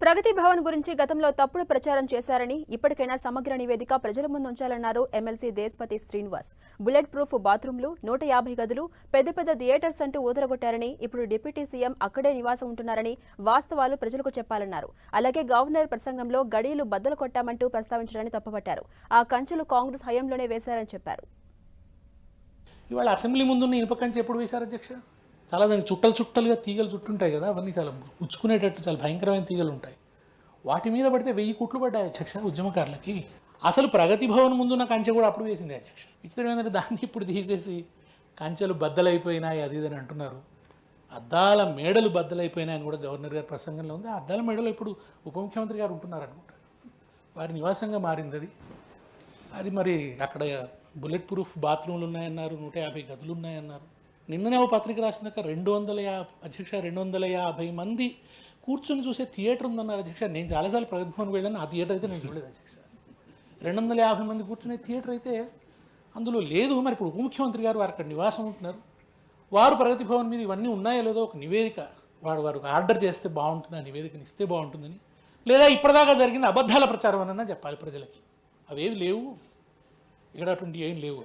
ప్రగతి భవన్ గురించి గతంలో తప్పుడు ప్రచారం చేశారని ఇప్పటికైనా సమగ్ర నివేదిక ప్రజల ముందు ఉంచాలన్నారు MLC Deshapati Srinivas. Bullet proof బాత్రూంలు, 150 గదులు, పెద్ద పెద్ద థియేటర్స్ అంటూ ఊదరగొట్టారని, ఇప్పుడు డిప్యూటీ సీఎం అక్కడే నివాసం ఉంటున్నారని వాస్తవాలు ప్రజలకు చెప్పాలన్నారు. అలాగే గవర్నర్ ప్రసంగంలో గడీలు బద్దలు కొట్టామంటూ ప్రస్తావించడాన్ని తప్పుపట్టారు. ఆ కంచెలు కాంగ్రెస్ హయాంలోనే వేశారని చెప్పారు. ఇవాళ అసెంబ్లీ ముందున్న ఇనుప కంచె ఎప్పుడు వేశారు అధ్యక్ష? చాలా దానికి చుట్టలుగా తీగలు చుట్టుంటాయి కదా, అవన్నీ చాలా ఉచ్చుకునేటట్టు చాలా భయంకరమైన తీగలు ఉంటాయి. వాటి మీద పడితే 1000 కుట్లు పడ్డాయి అధ్యక్ష ఉద్యమకారులకి. అసలు ప్రగతి భవన్ ముందున్న కంచె కూడా అప్పుడు వేసింది అధ్యక్ష. విచిత్రం ఏంటంటే దాన్ని ఇప్పుడు తీసేసి కంచెలు బద్దలైపోయినాయి అది ఇదని అంటున్నారు. అద్దాల మేడలు బద్దలైపోయినాయని కూడా గవర్నర్ గారి ప్రసంగంలో ఉంది. ఆ అద్దాల మేడలో ఇప్పుడు ఉప ముఖ్యమంత్రి గారు ఉంటున్నారు అనుకుంటారు. వారి నివాసంగా మారింది అది. అది మరి అక్కడ బుల్లెట్ ప్రూఫ్ బాత్రూమ్లు ఉన్నాయన్నారు, 150 గదులు ఉన్నాయన్నారు. నిన్ననే ఓ పత్రిక రాసినాక 250 మంది కూర్చొని చూసే థియేటర్ ఉందన్నారు అధ్యక్ష. నేను చాలాసార్లు ప్రగతి భవన్కి వెళ్ళాను, ఆ థియేటర్ అయితే నేను చూడలేదు అధ్యక్ష. 250 మంది కూర్చునే థియేటర్ అయితే అందులో లేదు. మరి ఇప్పుడు ఉప ముఖ్యమంత్రి గారు వారు అక్కడ నివాసం ఉంటున్నారు. వారు ప్రగతి భవన్ మీద ఇవన్నీ ఉన్నాయో లేదో ఒక నివేదిక వారు ఆర్డర్ చేస్తే బాగుంటుంది, ఆ నివేదికని ఇస్తే బాగుంటుందని. లేదా ఇప్పటిదాకా జరిగింది అబద్ధాల ప్రచారం అన్నా చెప్పాలి ప్రజలకి. అవేవి లేవు, ఇక్కడ అటువంటి ఏం లేవు.